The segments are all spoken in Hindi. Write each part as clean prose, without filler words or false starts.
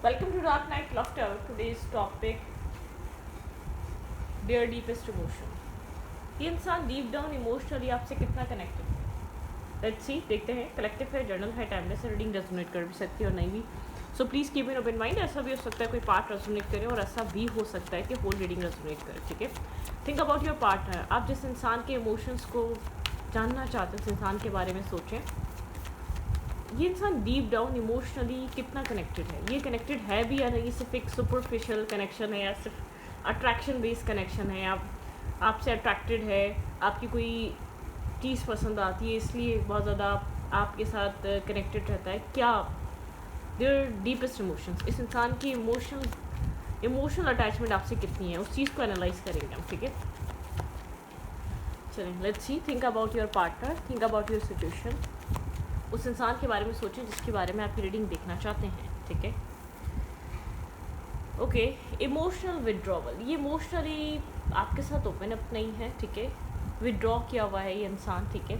Welcome to Dark Night Laughter. Today's topic, their deepest emotion. ये इंसान डीप डाउन इमोशनली आपसे कितना कनेक्टेड है? लेट्स सी, देखते हैं. कलेक्टिव है, जर्नल है, टाइमलेस है, रीडिंग रेजोनेट कर भी सकती है और नहीं भी. So please keep in open mind. ऐसा भी हो सकता है कोई पार्ट रेजोनेट करे और ऐसा भी हो सकता है कि होल रीडिंग रेजोनेट करे. ठीक है. Think about your partner. आप जिस इंसान के इमोशंस को जानना चाहते हैं, उस इंसान के बारे में सोचें. ये इंसान डीप डाउन इमोशनली कितना कनेक्टेड है. ये कनेक्टेड है भी या नहीं, सिर्फ एक सुपरफिशियल कनेक्शन है या सिर्फ अट्रैक्शन बेस्ड कनेक्शन है. आपसे अट्रैक्टेड है, आपकी कोई चीज़ पसंद आती है इसलिए बहुत ज़्यादा आपके साथ कनेक्टेड रहता है. क्या देयर डीपेस्ट इमोशंस, इस इंसान की इमोशनल अटैचमेंट आपसे कितनी है, उस चीज़ को एनालाइज करेंगे हम. ठीक है, चलें. Let's see. Think about your partner, think about your situation. उस इंसान के बारे में सोचें जिसके बारे में आपकी रीडिंग देखना चाहते हैं. ठीक है. ओके. Emotional withdrawal. ये इमोशनली आपके साथ ओपन अप नहीं है. ठीक है. विड्रॉ किया हुआ है ये इंसान. ठीक है.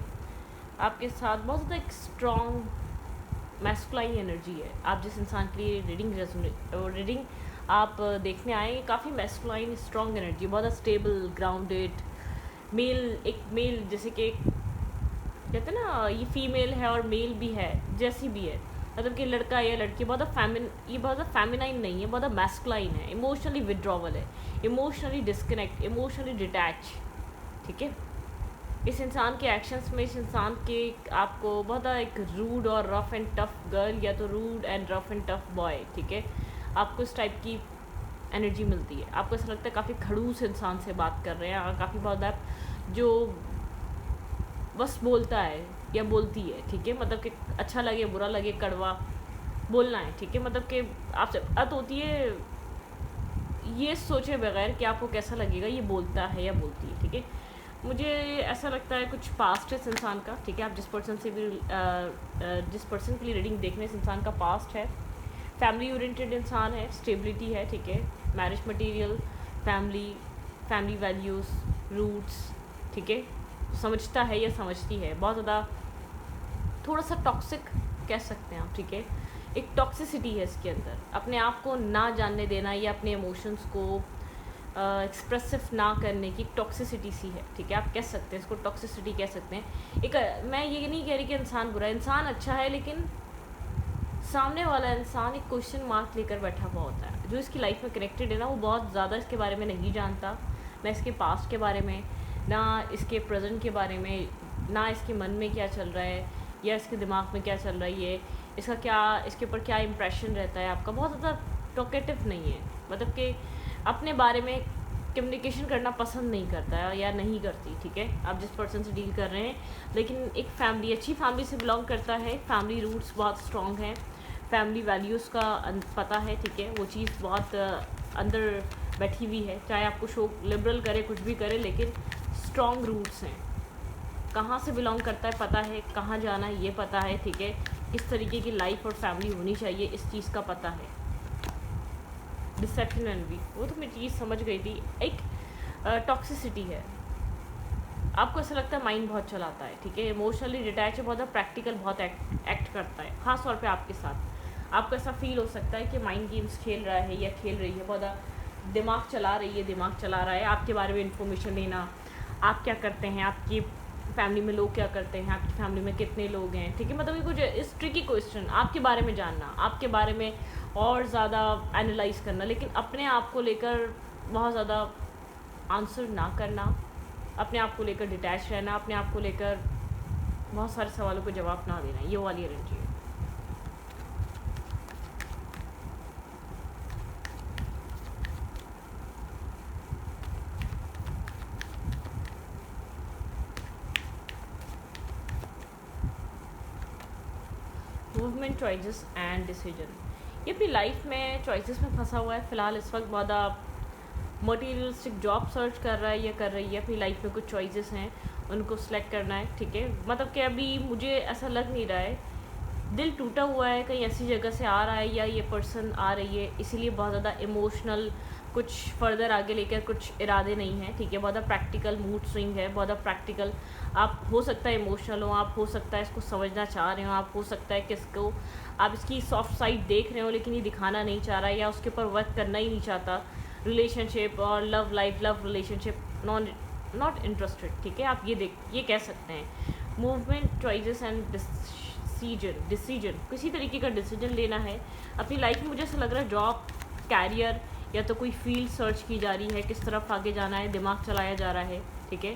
आपके साथ बहुत ज़्यादा एक स्ट्रॉन्ग मैस्कुलाइन एनर्जी है. आप जिस इंसान के लिए रीडिंग आप देखने आए, काफ़ी मैस्कुलाइन स्ट्रॉन्ग एनर्जी, बहुत स्टेबल, ग्राउंडेड मेल. एक मेल जैसे कि कहते हैं ना, ये फीमेल है और मेल भी है, जैसी भी है, मतलब कि लड़का या लड़की बहुत ये बहुत फेमिनाइन नहीं है, बहुत मैस्कुलाइन है. इमोशनली विड्रॉवल है, इमोशनली डिस्कनेक्ट, इमोशनली डिटैच. ठीक है. इस इंसान के एक्शंस में, इस इंसान के आपको बहुत एक रूड और रफ एंड टफ गर्ल या तो rude and rough and tough boy. ठीक है. आपको इस टाइप की एनर्जी मिलती है. आपको ऐसा लगता है काफ़ी खड़ूस इंसान से बात कर रहे हैं और काफ़ी बहुत आप जो बस बोलता है या बोलती है. ठीक है. मतलब कि अच्छा लगे बुरा लगे कड़वा बोलना है. ठीक है. मतलब कि आपसे बात होती है, ये सोचे बगैर कि आपको कैसा लगेगा ये बोलता है या बोलती है. ठीक है. मुझे ऐसा लगता है कुछ पास्ट है इस इंसान का. ठीक है. आप जिस पर्सन के लिए रीडिंग देख रहे हैं, इस इंसान का पास्ट है. फैमिली ओरिएंटेड इंसान है, स्टेबिलिटी है. ठीक है. Marriage material, family values, roots. ठीक है. समझता है या समझती है, बहुत ज़्यादा थोड़ा सा टॉक्सिक कह सकते हैं आप. ठीक है. एक टॉक्सिसिटी है इसके अंदर, अपने आप को ना जानने देना या अपने इमोशंस को एक्सप्रेसिव ना करने की टॉक्सिसिटी सी है. ठीक है. आप कह सकते हैं इसको, टॉक्सिसिटी कह सकते हैं. एक मैं ये नहीं कह रही कि इंसान बुरा है, इंसान अच्छा है, लेकिन सामने वाला इंसान एक क्वेश्चन मार्क लेकर बैठा हुआ होता है. जो इसकी लाइफ में कनेक्टेड है ना, वो बहुत ज़्यादा इसके बारे में नहीं जानता, ना इसके पास्ट के बारे में, ना इसके प्रेजेंट के बारे में, ना इसके मन में क्या चल रहा है या इसके दिमाग में क्या चल रहा है, ये इसका क्या, इसके ऊपर क्या इंप्रेशन रहता है आपका. बहुत ज़्यादा टॉकेटिव नहीं है, मतलब कि अपने बारे में कम्युनिकेशन करना पसंद नहीं करता है या नहीं करती. ठीक है. आप जिस पर्सन से डील कर रहे हैं, लेकिन एक फैमिली, अच्छी फैमिली से बिलोंग करता है, फैमिली रूट्स बहुत स्ट्रॉन्ग हैं, फैमिली वैल्यूज़ का पता है. ठीक है. वो चीज़ बहुत अंदर बैठी हुई है, चाहे आपको शो लिबरल करे, कुछ भी करे, लेकिन स्ट्रॉन्ग रूट्स हैं. कहाँ से बिलोंग करता है पता है, कहाँ जाना है ये पता है. ठीक है. किस तरीके की लाइफ और फैमिली होनी चाहिए इस चीज़ का पता है. डिसेप्शन एंड भी, वो तो मैं चीज़ समझ गई थी. एक टॉक्सिसिटी है. आपको ऐसा लगता है माइंड बहुत चलाता है. ठीक है. इमोशनली डिटैच है, बहुत प्रैक्टिकल, बहुत एक्ट करता है, ख़ास तौर पे आपके साथ. आपको ऐसा फील हो सकता है कि माइंड गेम्स खेल रहा है या खेल रही है, बहुत दिमाग चला रही है, दिमाग चला रहा है आपके बारे में इन्फॉर्मेशन लेना, आप क्या करते हैं, आपकी फैमिली में लोग क्या करते हैं, आपकी फैमिली में कितने लोग हैं. ठीक है. मतलब ये कुछ इस ट्रिकी क्वेश्चन, आपके बारे में जानना, आपके बारे में और ज़्यादा एनालाइज करना, लेकिन अपने आप को लेकर बहुत ज़्यादा आंसर ना करना, अपने आप को लेकर डिटैच रहना, अपने आप को लेकर बहुत सारे सवालों को जवाब ना देना, ये वाली एनर्जी है. Movement, choices and decision. ये अपनी लाइफ में चॉइसेस में फंसा हुआ है फ़िलहाल. इस वक्त बहुत मटीरियलिस्टिक जॉब सर्च कर रहा है या कर रही है. अपनी लाइफ में कुछ चॉइसेस हैं, उनको सिलेक्ट करना है. ठीक है. मतलब कि अभी मुझे ऐसा लग नहीं रहा है दिल टूटा हुआ है, कहीं ऐसी जगह से आ रहा है या ये पर्सन आ रही है, इसीलिए बहुत ज़्यादा इमोशनल कुछ फर्दर आगे लेकर कुछ इरादे नहीं हैं, ठीक है। बहुत ज़्यादा प्रैक्टिकल मूड स्विंग है, बहुत ज़्यादा प्रैक्टिकल। आप हो सकता है इमोशनल हो, आप हो सकता है इसको समझना चाह रहे हो, आप हो सकता है कि इसको आप इसकी सॉफ्ट साइड देख रहे हो लेकिन ये दिखाना नहीं चाह रहा है या उसके ऊपर वर्क करना ही नहीं चाहता। रिलेशनशिप और love life, love relationship not interested, ठीक है। आप ये कह सकते हैं। मूवमेंट, चॉइसेस एंड डिसीजन, किसी तरीके का डिसीजन लेना है अपनी लाइफ में। मुझे ऐसा लग रहा है जॉब, कैरियर या तो कोई फील्ड सर्च की जा रही है, किस तरफ आगे जाना है, दिमाग चलाया जा रहा है, ठीक है।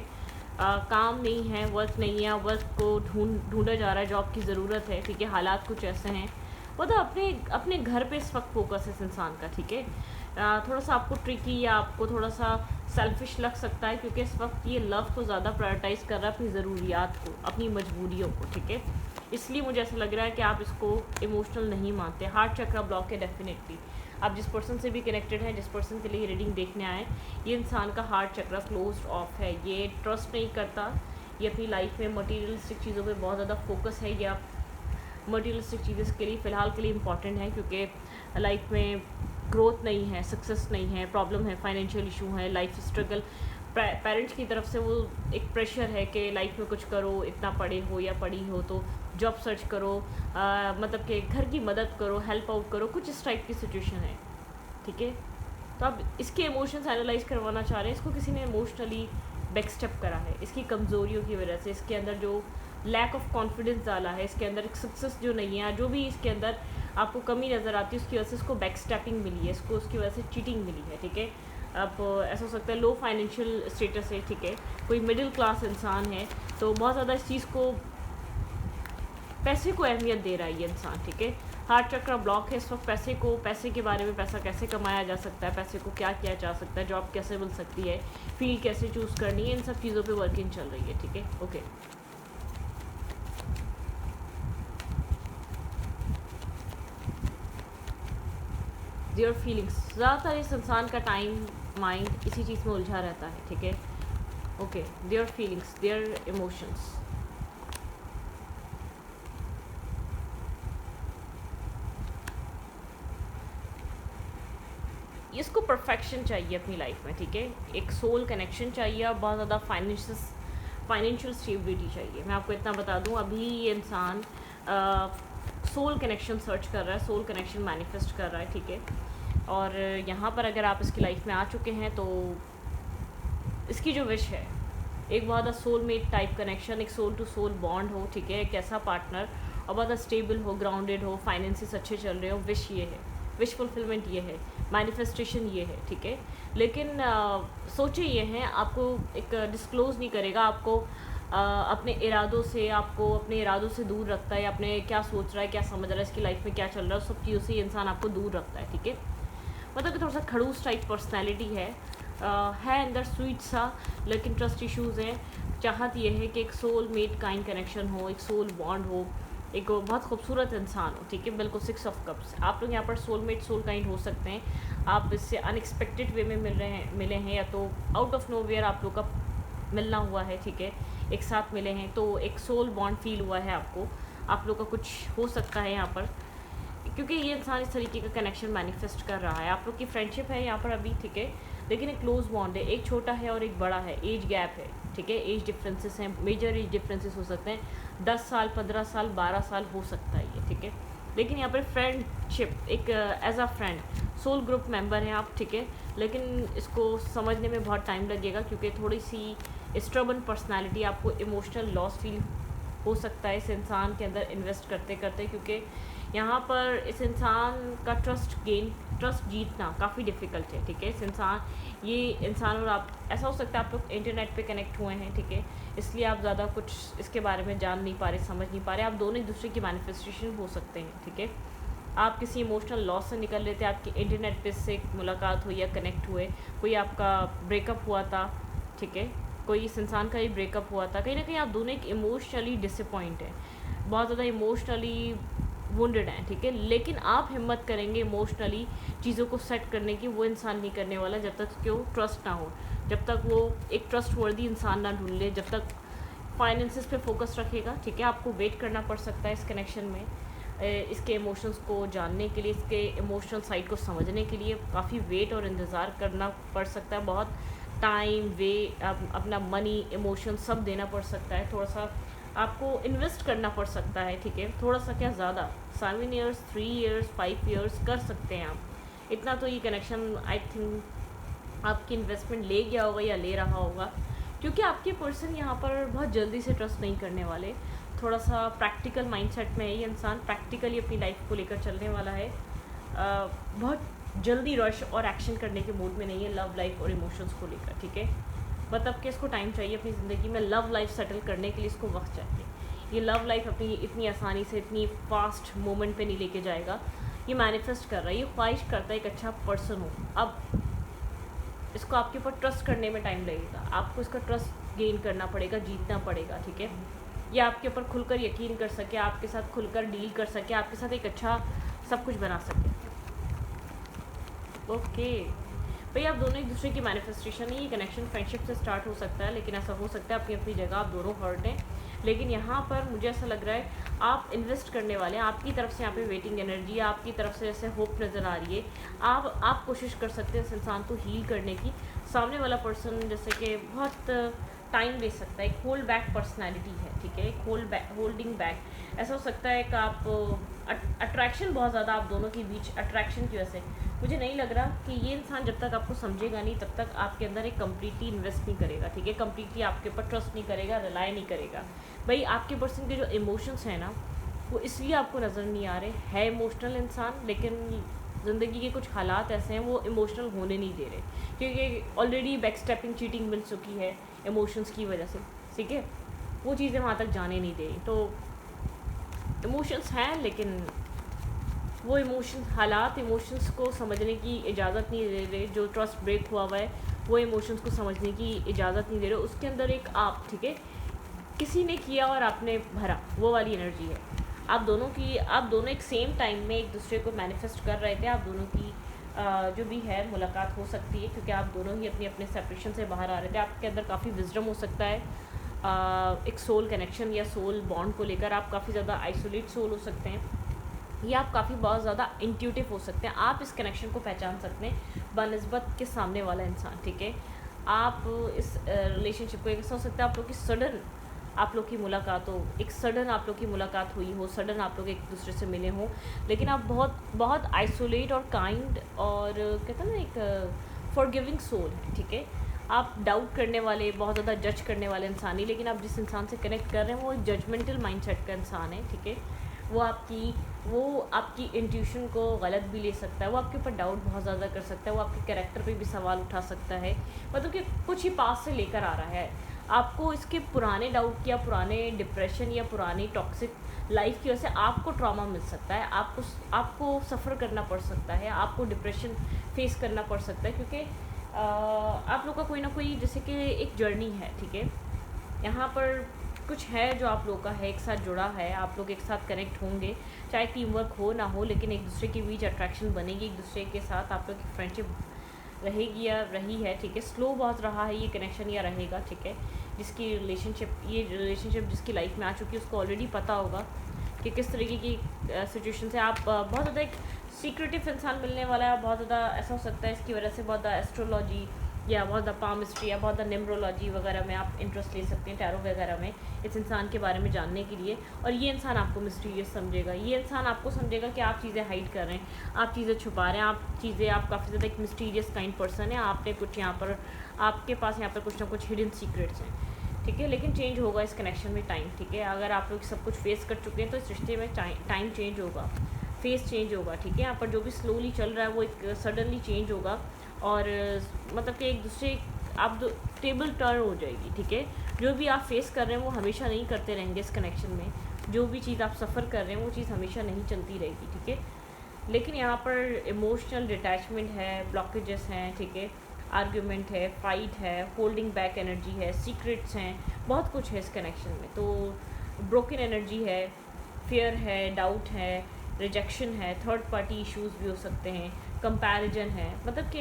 काम नहीं है, वर्क नहीं है, वर्क को ढूंढा जा रहा है, जॉब की ज़रूरत है, ठीक है। हालात कुछ ऐसे हैं, वो तो अपने घर पे इस वक्त फोकस है इस इंसान का, ठीक है। थोड़ा सा आपको ट्रिकी या आपको थोड़ा सा सेल्फिश लग सकता है क्योंकि इस वक्त ये लव को ज़्यादा प्रायोरिटाइज़ कर रहा है, अपनी ज़रूरियात को, अपनी मजबूरियों को, ठीक है। इसलिए मुझे ऐसा लग रहा है कि आप इसको इमोशनल नहीं मानते। हार्ट चक्रा ब्लॉक है डेफिनेटली। आप जिस पर्सन से भी कनेक्टेड हैं, जिस पर्सन के लिए रीडिंग देखने आए, ये इंसान का हार्ट चक्रा क्लोज्ड ऑफ है। ये ट्रस्ट नहीं करता, ये अपनी लाइफ में मटीरियलिस्टिक चीज़ों पे बहुत ज़्यादा फोकस है। ये आप मटीरियलिस्टिक चीज़ें के लिए फ़िलहाल के लिए इम्पॉर्टेंट है क्योंकि लाइफ में ग्रोथ नहीं है, सक्सेस नहीं है, प्रॉब्लम है, फाइनेंशियल इशू है, लाइफ स्ट्रगल। पेरेंट्स की तरफ से वो एक प्रेशर है कि लाइफ में कुछ करो, इतना पढ़े हो या पढ़ी हो तो जॉब सर्च करो, मतलब कि घर की मदद करो, हेल्प आउट करो, कुछ इस टाइप की सिचुएशन है, ठीक है। तो आप इसके इमोशंस एनालाइज करवाना चाह रहे हैं, इसको किसी ने इमोशनली बैकस्टेप करा है इसकी कमज़ोरियों की वजह से, इसके अंदर जो लैक ऑफ कॉन्फिडेंस डाला है, इसके अंदर एक सक्सेस जो नहीं है, जो भी इसके अंदर आपको कमी नज़र आती है उसकी वजह से इसको बैकस्टेपिंग मिली है, इसको उसकी वजह से चीटिंग मिली है, ठीक है। अब ऐसा हो सकता है लो फाइनेंशियल स्टेटस है, ठीक है, कोई मिडिल क्लास इंसान है तो बहुत ज़्यादा इस चीज़ को, पैसे को अहमियत दे रहा है ये इंसान, ठीक है। हार्ट चक्र ब्लॉक है इस वक्त। पैसे के बारे में, पैसा कैसे कमाया जा सकता है, पैसे को क्या किया जा सकता है, जॉब कैसे मिल सकती है, फील्ड कैसे चूज़ करनी है, इन सब चीज़ों पे वर्किंग चल रही है, ठीक है। ओके, देयर फीलिंग्स, ज़्यादातर इस इंसान का टाइम माइंड इसी चीज़ में उलझा रहता है, ठीक है। Okay, their feelings, their emotions, इसको परफेक्शन चाहिए अपनी लाइफ में, ठीक है। एक सोल कनेक्शन चाहिए और बहुत ज़्यादा फाइनेंशियल स्टेबिलिटी चाहिए। मैं आपको इतना बता दूं, अभी ये इंसान सोल कनेक्शन सर्च कर रहा है, सोल कनेक्शन मैनिफेस्ट कर रहा है, ठीक है। और यहाँ पर अगर आप इसकी लाइफ में आ चुके हैं तो इसकी जो विश है, एक बहुत ज़्यादा सोलमेट टाइप कनेक्शन, एक सोल टू सोल बॉन्ड हो, ठीक है, एक ऐसा पार्टनर और बहुत ज़्यादा स्टेबल हो, ग्राउंडेड हो, फाइनेंसेस अच्छे चल रहे हो। विश ये है, विश फुलफिलमेंट ये है, मैनिफेस्टेशन ये है, ठीक है। लेकिन सोचे ये हैं, आपको एक डिस्क्लोज़ नहीं करेगा, आपको अपने इरादों से, आपको अपने इरादों से दूर रखता है, अपने क्या सोच रहा है, क्या समझ रहा है, इसकी लाइफ में क्या चल रहा है, सब चीज़ों से ये इंसान आपको दूर रखता है, ठीक है। मतलब कि थोड़ा सा खड़ूस टाइप पर्सनैलिटी है अंदर स्वीट सा, लेकिन ट्रस्ट इश्यूज़ हैं। चाहत ये है कि एक सोल मेट काइंड कनेक्शन हो, एक सोल बॉन्ड हो, एक बहुत खूबसूरत इंसान हो, ठीक है। बिल्कुल 6 ऑफ कप्स, आप लोग यहाँ पर सोलमेट सोल काइंड हो सकते हैं। आप इससे अनएक्सपेक्टेड वे में मिले हैं या तो आउट ऑफ नोवेयर आप लोग का मिलना हुआ है, ठीक है, एक साथ मिले हैं तो एक सोल बॉन्ड फील हुआ है आपको, आप लोग का कुछ हो सकता है यहाँ पर, क्योंकि ये इंसान इस तरीके का कनेक्शन मैनिफेस्ट कर रहा है। आप लोग की फ्रेंडशिप है यहाँ पर अभी, ठीक है, लेकिन एक क्लोज बॉन्ड है, एक छोटा है और एक बड़ा है, एज गैप है, ठीक है, एज डिफरेंसेस हैं, मेजर एज डिफरेंसेस हो सकते हैं, 10 साल, 15 साल, 12 साल हो सकता है ये, ठीक है। लेकिन यहाँ पर फ्रेंडशिप एक as a friend, soul group member हैं आप, ठीक है, लेकिन इसको समझने में बहुत टाइम लगेगा क्योंकि थोड़ी सी स्ट्रबन पर्सनालिटी, आपको इमोशनल लॉस फील हो सकता है इस इंसान के अंदर इन्वेस्ट करते करते, क्योंकि यहाँ पर इस इंसान का ट्रस्ट जीतना काफ़ी डिफ़िकल्ट है, ठीक है। ये इंसान और आप, ऐसा हो सकता है आप लोग इंटरनेट पे कनेक्ट हुए हैं, ठीक है, इसलिए आप ज़्यादा कुछ इसके बारे में जान नहीं पा रहे, समझ नहीं पा रहे। आप दोनों एक दूसरे की मैनिफेस्टेशन हो सकते हैं, ठीक है। आप किसी इमोशनल लॉस से निकल रहे थे, आपकी इंटरनेट पे से मुलाकात हुई या कनेक्ट हुए, कोई आपका ब्रेकअप हुआ था, ठीक है, कोई इस इंसान का ही ब्रेकअप हुआ था, कहीं ना कहीं आप दोनों एक इमोशनली डिसअपॉइंट हैं, बहुत ज़्यादा इमोशनली वुंडेड हैं, ठीक है। लेकिन आप हिम्मत करेंगे इमोशनली चीज़ों को सेट करने की, वो इंसान नहीं करने वाला जब तक कि वो ट्रस्ट ना हो, जब तक वो एक ट्रस्ट वर्दी इंसान ना ढूंढ ले, जब तक फाइनेंसेस पे फोकस रखेगा, ठीक है। आपको वेट करना पड़ सकता है इस कनेक्शन में, इसके इमोशंस को जानने के लिए, इसके इमोशनल साइड को समझने के लिए काफ़ी वेट और इंतज़ार करना पड़ सकता है। बहुत टाइम, अपना मनी, इमोशन सब देना पड़ सकता है। थोड़ा सा आपको इन्वेस्ट करना पड़ सकता है, ठीक है। थोड़ा सा क्या, ज़्यादा 7 ईयर्स, 3 ईयर्स, 5 ईयर्स कर सकते हैं आप। इतना तो ये कनेक्शन आई थिंक आपकी इन्वेस्टमेंट ले गया होगा या ले रहा होगा, क्योंकि आपके पर्सन यहाँ पर बहुत जल्दी से ट्रस्ट नहीं करने वाले। थोड़ा सा प्रैक्टिकल माइंडसेट में है ये इंसान, प्रैक्टिकली अपनी लाइफ को लेकर चलने वाला है। बहुत जल्दी रश और एक्शन करने के मूड में नहीं है लव लाइफ और इमोशंस को लेकर, ठीक है। मतलब कि इसको टाइम चाहिए अपनी ज़िंदगी में लव लाइफ सेटल करने के लिए, इसको वक्त चाहिए। ये लव लाइफ अपनी इतनी आसानी से, इतनी फास्ट मोमेंट पे नहीं लेके जाएगा। ये मैनिफेस्ट कर रहा है, ये ख्वाहिश करता है एक अच्छा पर्सन हो। अब इसको आपके ऊपर ट्रस्ट करने में टाइम लगेगा, आपको इसका ट्रस्ट गेन करना पड़ेगा, जीतना पड़ेगा, ठीक है। ये आपके ऊपर खुलकर यकीन कर सके, आपके साथ खुलकर डील कर सके, आपके साथ एक अच्छा सब कुछ बना सके। ओके भाई, आप दोनों एक दूसरे की मैनिफेस्टेशन है। ये कनेक्शन फ्रेंडशिप से स्टार्ट हो सकता है, लेकिन ऐसा हो सकता है अपनी अपनी जगह आप दोनों हर्ट हैं। लेकिन यहाँ पर मुझे ऐसा लग रहा है आप इन्वेस्ट करने वाले हैं, आपकी तरफ से यहाँ पे वेटिंग एनर्जी है, आपकी तरफ से जैसे होप नज़र आ रही है। आप कोशिश कर सकते हैं इस इंसान को हील करने की। सामने वाला पर्सन जैसे कि बहुत टाइम ले सकता है, एक होल्ड बैक पर्सनैलिटी है, ठीक है, एक होल्डिंग बैक। ऐसा हो सकता है कि आप अट्रैक्शन बहुत ज़्यादा आप दोनों के बीच, अट्रैक्शन की वजह से मुझे नहीं लग रहा कि ये इंसान जब तक आपको समझेगा नहीं तब तक आपके अंदर एक कम्प्लीटली इन्वेस्ट नहीं करेगा, ठीक है। कम्प्लीटली आपके ऊपर ट्रस्ट नहीं करेगा, रिलाई नहीं करेगा। भाई आपके पर्सन के जो इमोशंस हैं ना, वो इसलिए आपको नज़र नहीं आ रहे। है इमोशनल इंसान, लेकिन ज़िंदगी के कुछ हालात ऐसे हैं वो इमोशनल होने नहीं दे रहे, क्योंकि ऑलरेडी बैक स्टेपिंग, चीटिंग मिल चुकी है इमोशंस की वजह से, ठीक है। वो चीज़ें वहाँ तक जाने नहीं दे रही। तो इमोशंस हैं, लेकिन वो हालात इमोशंस को समझने की इजाज़त नहीं दे रहे। जो ट्रस्ट ब्रेक हुआ है वो इमोशंस को समझने की इजाज़त नहीं दे रहे। उसके अंदर एक आप, ठीक है, किसी ने किया और आपने भरा, वो वाली एनर्जी है। आप दोनों एक सेम टाइम में एक दूसरे को मैनिफेस्ट कर रहे थे। आप दोनों की जो भी है मुलाकात हो सकती है, क्योंकि आप दोनों ही अपने अपने सेपरेशन से बाहर आ रहे थे। आपके अंदर काफ़ी विजडम हो सकता है, एक सोल कनेक्शन या सोल बॉन्ड को लेकर। आप काफ़ी ज़्यादा आइसोलेट सोल हो सकते हैं, या आप काफ़ी बहुत ज़्यादा इंट्यूटिव हो सकते हैं। आप इस कनेक्शन को पहचान सकते हैं बनिस्बत के सामने वाला इंसान, ठीक है। आप इस रिलेशनशिप को, ऐसा हो सकता है आप लोग की सडन आप लोग की मुलाकात हो, एक सडन आप लोग की मुलाकात हुई हो, सडन आप लोग एक दूसरे से मिले हों, लेकिन आप बहुत बहुत आइसोलेट और काइंड और कहते हैं ना एक फॉरगिविंग सोल है, ठीक है। आप डाउट करने वाले, बहुत ज़्यादा जज करने वाले इंसान नहीं, लेकिन आप जिस इंसान से कनेक्ट कर रहे हैं वो एक जजमेंटल माइंडसेट का इंसान है, ठीक है। वो आपकी इंट्यूशन को गलत भी ले सकता है, वो आपके ऊपर डाउट बहुत ज़्यादा कर सकता है, वो आपके कैरेक्टर पे भी सवाल उठा सकता है। मतलब कि कुछ ही पास से लेकर आ रहा है आपको, इसके पुराने डाउट या पुराने डिप्रेशन या पुरानी टॉक्सिक लाइफ की वजह से आपको ट्रॉमा मिल सकता है, आपको सफ़र करना पड़ सकता है, आपको डिप्रेशन फेस करना पड़ सकता है, क्योंकि आप लोग का कोई ना कोई जैसे कि एक जर्नी है, ठीक है। यहाँ पर कुछ है जो आप लोग का है, एक साथ जुड़ा है, आप लोग एक साथ कनेक्ट होंगे, चाहे टीम वर्क हो ना हो, लेकिन एक दूसरे के बीच अट्रैक्शन बनेगी, एक दूसरे के साथ आप लोग की फ्रेंडशिप रहेगी या रही है, ठीक है। स्लो बहुत रहा है ये कनेक्शन या रहेगा, ठीक है। ये रिलेशनशिप जिसकी लाइफ में आ चुकी है उसको ऑलरेडी पता होगा कि किस तरीके की सिचुएशन से आप बहुत ज़्यादा एक सीक्रेटिव इंसान मिलने वाला है। बहुत ज़्यादा ऐसा हो सकता है इसकी वजह से बहुत ज़्यादा एस्ट्रोलॉजी या बहुत ज़्यादा पामिस्ट्री या बहुत ज़्यादा न्यूमरोलॉजी वगैरह में आप इंटरेस्ट ले सकते हैं, टैरो वगैरह में, इस इंसान के बारे में जानने के लिए। और ये इंसान आपको मिस्टीरियस समझेगा, ये इंसान आपको समझेगा कि आप चीज़ें हाइड कर रहे हैं, आप चीज़ें छुपा रहे हैं, आप काफ़ी ज़्यादा एक मिस्टीरियस काइंड पर्सन है। आपने कुछ यहाँ पर, आपके पास यहाँ पर कुछ ना कुछ हिडन सीक्रेट्स हैं, ठीक है। लेकिन चेंज होगा इस कनेक्शन में टाइम, ठीक है। अगर आप लोग सब कुछ फेस कर चुके हैं तो इस रिश्ते में टाइम चेंज होगा, फेस चेंज होगा, ठीक है। यहाँ पर जो भी स्लोली चल रहा है वो एक सडनली चेंज होगा, और मतलब कि एक दूसरे आप टेबल टर्न हो जाएगी, ठीक है। जो भी आप फेस कर रहे हैं वो हमेशा नहीं करते रहेंगे इस कनेक्शन में, जो भी चीज़ आप सफ़र कर रहे हैं वो चीज़ हमेशा नहीं चलती रहेगी, ठीक है। लेकिन यहाँ पर इमोशनल डिटैचमेंट है, ब्लॉकेजेस हैं, ठीक है, आर्ग्यूमेंट है, फाइट है, होल्डिंग बैक एनर्जी है, सीक्रेट्स हैं, बहुत कुछ है इस कनेक्शन में। तो ब्रोकन एनर्जी है, फियर है, डाउट है, रिजेक्शन है, थर्ड पार्टी इश्यूज़ भी हो सकते हैं, कंपैरिजन है। मतलब कि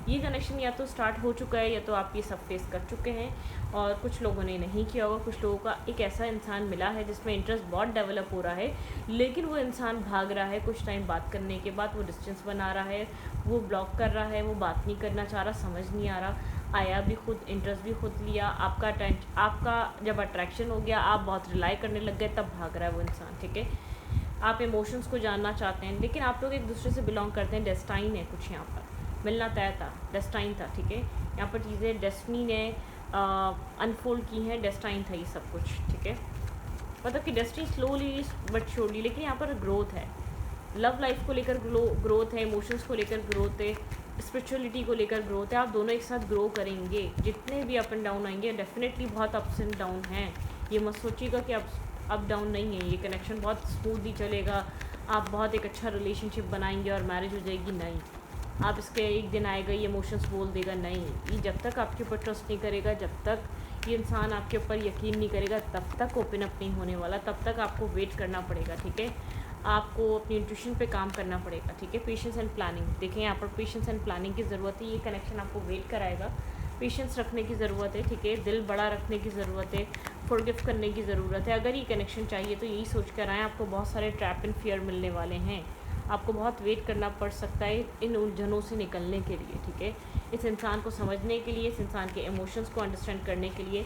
ये कनेक्शन या तो स्टार्ट हो चुका है या तो आप ये सब फेस कर चुके हैं, और कुछ लोगों ने नहीं किया होगा। कुछ लोगों का एक ऐसा इंसान मिला है जिसमें इंटरेस्ट बहुत डेवलप हो रहा है, लेकिन वो इंसान भाग रहा है। कुछ टाइम बात करने के बाद वो डिस्टेंस बना रहा है, वो ब्लॉक कर रहा है, वो बात नहीं करना चाह रहा, समझ नहीं आ रहा, आया भी खुद, इंटरेस्ट भी खुद लिया, आपका जब अट्रैक्शन हो गया, आप बहुत रिलाई करने लग गए, तब भाग रहा है वो इंसान। ठीक है, आप इमोशंस को जानना चाहते हैं, लेकिन आप लोग एक दूसरे से बिलोंग करते हैं। डेस्टाइन है कुछ यहाँ पर, मिलना तय था, डेस्टाइन था। ठीक है, यहाँ पर चीज़ें डेस्टिनी ने अनफोल्ड की हैं, डेस्टाइन था ये सब कुछ। ठीक है, मतलब कि डेस्टिनी स्लोली बट श्योरली, लेकिन यहाँ पर ग्रोथ है, लव लाइफ को लेकर ग्रोथ है, इमोशंस को लेकर ग्रोथ है, स्पिरिचुअलिटी को लेकर ग्रोथ है। आप दोनों एक साथ ग्रो करेंगे। जितने भी अप एंड डाउन आएंगे, डेफिनेटली बहुत अप्स एंड डाउन हैं, ये मत सोचिएगा कि अप डाउन नहीं है। ये कनेक्शन बहुत स्मूथली चलेगा, आप बहुत एक अच्छा रिलेशनशिप बनाएंगे और मैरिज हो जाएगी, नहीं। आप इसके एक दिन आएगा ये इमोशंस बोल देगा, नहीं। ये जब तक आपके ऊपर ट्रस्ट नहीं करेगा, जब तक ये इंसान आपके ऊपर यकीन नहीं करेगा, तब तक ओपन अप नहीं होने वाला। तब तक आपको वेट करना पड़ेगा। ठीक है, आपको अपनी इंट्यूशन पे काम करना पड़ेगा। ठीक है, पेशेंस एंड प्लानिंग, देखें यहाँ पर पेशेंस एंड प्लानिंग की ज़रूरत है। ये कनेक्शन आपको वेट कराएगा, पेशेंस रखने की ज़रूरत है। ठीक है, दिल बड़ा रखने की ज़रूरत है, फॉरगिव करने की ज़रूरत है। अगर ये कनेक्शन चाहिए तो यही सोच कर आएँ, आपको बहुत सारे ट्रैप एंड फियर मिलने वाले हैं, आपको बहुत वेट करना पड़ सकता है इन उलझनों से निकलने के लिए। ठीक है, इस इंसान को समझने के लिए, इस इंसान के इमोशंस को अंडरस्टैंड करने के लिए।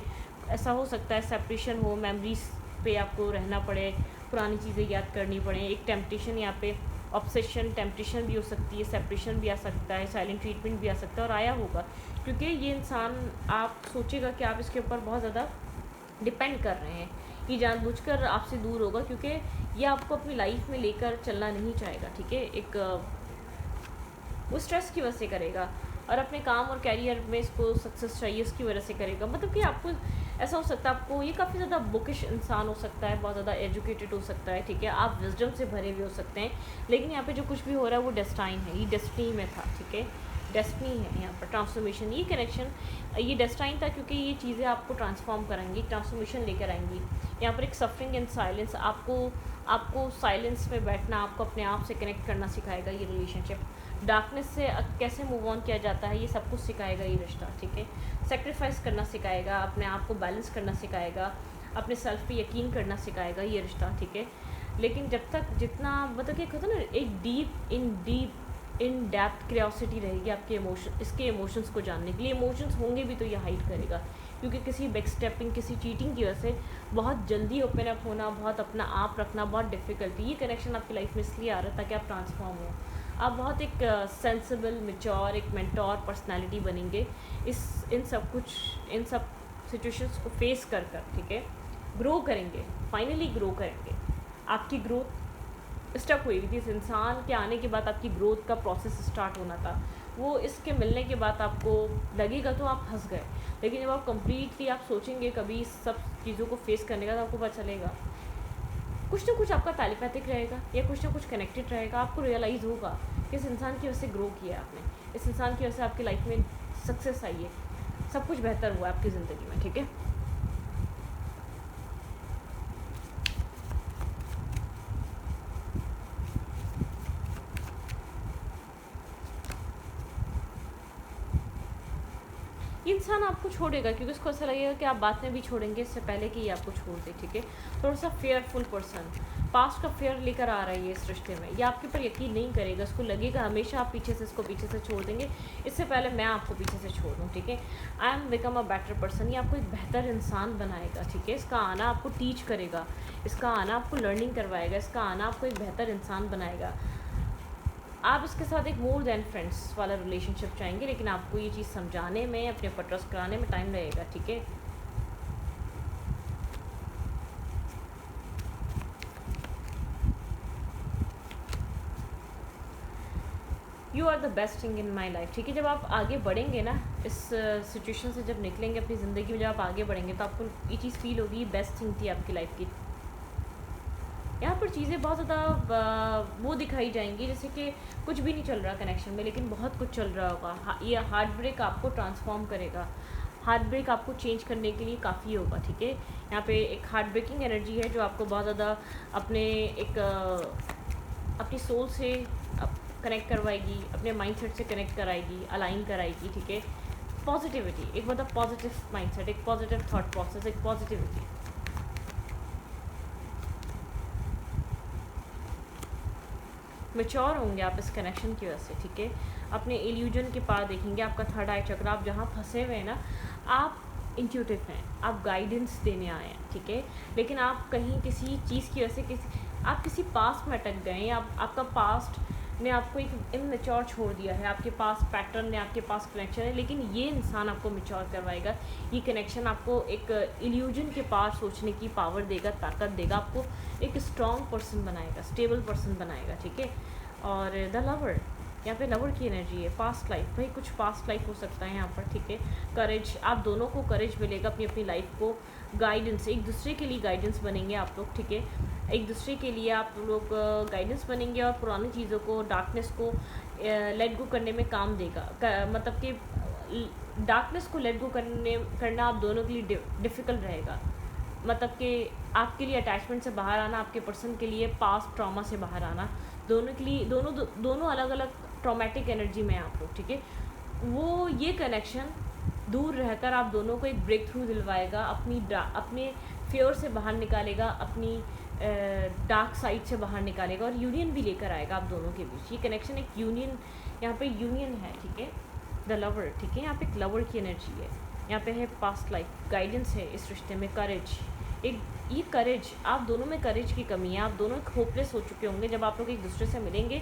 ऐसा हो सकता है सेपरेशन हो, मेमोरीज पे आपको रहना पड़े, पुरानी चीज़ें याद करनी पड़े। एक टेम्पटेशन यहाँ पे, ऑब्सेशन टेम्पटेशन भी हो सकती है, सेपरेशन भी आ सकता है, साइलेंट ट्रीटमेंट भी आ सकता है, और आया होगा क्योंकि ये इंसान, आप सोचेगा कि आप इसके ऊपर बहुत ज़्यादा डिपेंड कर रहे हैं। ये जानबूझकर आपसे दूर होगा क्योंकि ये आपको अपनी लाइफ में लेकर चलना नहीं चाहेगा। ठीक है, एक वो स्ट्रेस की वजह से करेगा, और अपने काम और कैरियर में इसको सक्सेस चाहिए, उसकी वजह से करेगा। मतलब कि आपको ऐसा हो सकता है, आपको ये काफ़ी ज़्यादा बुकिश इंसान हो सकता है, बहुत ज़्यादा एजुकेटेड हो सकता है। ठीक है, आप विजडम से भरे हुए हो सकते हैं, लेकिन यहाँ पे जो कुछ भी हो रहा है वो डेस्टाइन है, ये डेस्टिनी में था। ठीक है, डेस्टिनी है यहाँ पर, ट्रांसफॉर्मेशन, ये कनेक्शन, ये डेस्टाइन था क्योंकि ये चीज़ें आपको ट्रांसफॉर्म कराएंगी, ट्रांसफॉर्मेशन लेकर आएंगी। यहाँ पर एक सफरिंग एंड साइलेंस, आपको साइलेंस में बैठना, आपको अपने आप से कनेक्ट करना सिखाएगा ये रिलेशनशिप। डार्कनेस से कैसे मूव ऑन किया जाता है, ये सब कुछ सिखाएगा ये रिश्ता। ठीक है, सेक्रीफाइस करना सिखाएगा, अपने आप को बैलेंस करना सिखाएगा, अपने सेल्फ पे यकीन करना सिखाएगा ये रिश्ता। ठीक है, लेकिन जब तक जितना मतलब क्या होता है ना, एक डीप इन डेप्थ क्यूरियोसिटी रहेगी आपके इसके इमोशंस को जानने के लिए। इमोशंस होंगे भी तो ये हाइड करेगा, क्योंकि किसी बैक स्टेपिंग, किसी चीटिंग की वजह से बहुत जल्दी ओपन अप होना, बहुत अपना आप रखना बहुत डिफ़िकल्टी। ये कनेक्शन आपकी लाइफ में इसलिए आ रहा है ताकि आप ट्रांसफॉर्म हो, आप बहुत एक सेंसिबल, मैच्योर, एक मेंटोर पर्सनालिटी बनेंगे इन सब सिचुएशंस को फेस कर। ठीक है, ग्रो करेंगे, फाइनली ग्रो करेंगे। आपकी ग्रोथ स्टक हुई थी, इस इंसान के आने के बाद आपकी ग्रोथ का प्रोसेस स्टार्ट होना था, वो इसके मिलने के बाद आपको लगेगा तो आप फंस गए, लेकिन जब आप कम्प्लीटली आप सोचेंगे कभी इस सब चीज़ों को फेस करने का, तो आपको पता चलेगा कुछ ना कुछ आपका टेलीपैथिक रहेगा या कुछ ना कुछ कनेक्टेड रहेगा। आपको रियलाइज़ होगा कि इस इंसान की वजह से ग्रो किया आपने, इस इंसान की वजह से आपकी लाइफ में सक्सेस आई है, सब कुछ बेहतर हुआ आपकी ज़िंदगी में। ठीक है, ये इंसान आपको छोड़ेगा क्योंकि उसको ऐसा लगेगा कि आप बात में भी छोड़ेंगे इससे पहले कि ये आपको छोड़ दे। ठीक है, थोड़ा सा फेयरफुल पर्सन, पास्ट का फेयर लेकर आ रहा है ये इस रिश्ते में। ये आपके ऊपर यकीन नहीं करेगा, उसको लगेगा हमेशा आप इसको पीछे से छोड़ देंगे, इससे पहले मैं आपको पीछे से छोड़ दूँ। ठीक है, I am become a better person, ये आपको एक बेहतर इंसान बनाएगा। ठीक है, इसका आना आपको टीच करेगा, इसका आना आपको लर्निंग करवाएगा, इसका आना आपको एक बेहतर इंसान बनाएगा। आप इसके साथ एक मोर देन फ्रेंड्स वाला रिलेशनशिप चाहेंगे, लेकिन आपको ये चीज़ समझाने में, अपने ऊपर ट्रस्ट कराने में टाइम लगेगा। ठीक है, you are the best thing in my life. ठीक है, जब आप आगे बढ़ेंगे ना, इस सिचुएशन से जब निकलेंगे अपनी ज़िंदगी में, जब आप आगे बढ़ेंगे तो आपको ये चीज़ फील होगी बेस्ट थिंग थी आपकी लाइफ की। यहाँ पर चीज़ें बहुत ज़्यादा वो दिखाई जाएंगी जैसे कि कुछ भी नहीं चल रहा कनेक्शन में, लेकिन बहुत कुछ चल रहा होगा। ये हार्ट ब्रेक आपको ट्रांसफॉर्म करेगा, हार्ट ब्रेक आपको चेंज करने के लिए काफ़ी होगा। ठीक है, यहाँ पे एक हार्ट ब्रेकिंग एनर्जी है जो आपको बहुत ज़्यादा अपने एक अपनी सोल से कनेक्ट करवाएगी, अपने माइंडसेट से कनेक्ट कराएगी, अलाइन कराएगी, ठीक है। पॉजिटिविटी, एक मतलब पॉजिटिव माइंडसेट, एक पॉजिटिव थॉट प्रोसेस, एक पॉजिटिविटी। मैच्योर होंगे आप इस कनेक्शन की वजह से, ठीक है। अपने इल्यूजन के पार देखेंगे, आपका थर्ड आई चक्र, आप जहाँ फंसे हुए हैं ना, आप इंट्यूटिव हैं, आप गाइडेंस देने आए हैं, ठीक है। लेकिन आप कहीं किसी चीज़ की वजह से आप किसी पास्ट में अटक गए, आपका पास्ट ने आपको एक इमेच्योर छोड़ दिया है, आपके पास पैटर्न ने, आपके पास कनेक्शन है, लेकिन ये इंसान आपको मैच्योर करवाएगा। ये कनेक्शन आपको एक इल्यूजन के पार सोचने की पावर देगा, ताकत देगा, आपको एक स्ट्रॉन्ग पर्सन बनाएगा, स्टेबल पर्सन बनाएगा, ठीक है। और द लवर, यहाँ पे लवर की एनर्जी है, पास्ट लाइफ, भाई कुछ पास्ट लाइफ हो सकता है यहाँ पर, ठीक है। करेज, आप दोनों को करेज मिलेगा अपनी अपनी लाइफ को, गाइडेंस, एक दूसरे के लिए गाइडेंस बनेंगे आप लोग, ठीक है। एक दूसरे के लिए आप लोग गाइडेंस बनेंगे, और पुरानी चीज़ों को, डार्कनेस को लेट गो करने में काम देगा। मतलब कि डार्कनेस को लेट गो करना आप दोनों के लिए डिफ़िकल्ट रहेगा। मतलब कि आपके लिए अटैचमेंट से बाहर आना, आपके पर्सन के लिए पास्ट ट्रॉमा से बाहर आना, दोनों के लिए दोनों अलग अलग ट्रॉमेटिक एनर्जी में आप लोग, ठीक है। वो ये कनेक्शन दूर रहकर आप दोनों को एक ब्रेक थ्रू दिलवाएगा, अपने फेयर से बाहर निकालेगा, अपनी डार्क साइड से बाहर निकालेगा, और यूनियन भी लेकर आएगा आप दोनों के बीच। ये कनेक्शन एक यूनियन, यहाँ पे यूनियन है, ठीक है। द लवर, ठीक है, यहाँ पे एक लवर की एनर्जी है, यहाँ पे है पास्ट लाइफ, गाइडेंस है इस रिश्ते में, करेज, एक ये करेज, आप दोनों में करेज की कमी है, आप दोनों एक होपलेस हो चुके होंगे। जब आप लोग एक दूसरे से मिलेंगे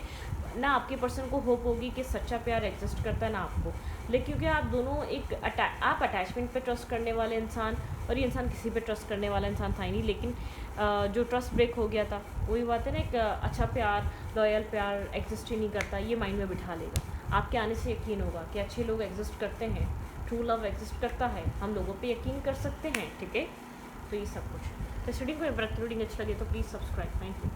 ना, आपके पर्सन को होप होगी कि सच्चा प्यार एग्जिस्ट करता है ना आपको, लेकिन क्योंकि आप दोनों एक आप अटैचमेंट पे ट्रस्ट करने वाले इंसान, और ये इंसान किसी पे ट्रस्ट करने वाला इंसान था ही नहीं, लेकिन जो ट्रस्ट ब्रेक हो गया था, वही बात है ना, एक अच्छा प्यार, लॉयल प्यार एग्जिस्ट ही नहीं करता, ये माइंड में बिठा लेगा। आपके आने से यकीन होगा कि अच्छे लोग एग्जिस्ट करते हैं, ट्रू लव एग्जिस्ट करता है, हम लोगों पे यकीन कर सकते हैं, ठीक है। तो ये सब कुछ, तो रीडिंग को रीडिंग अच्छी लगे तो प्लीज़ सब्सक्राइब, थैंक यू।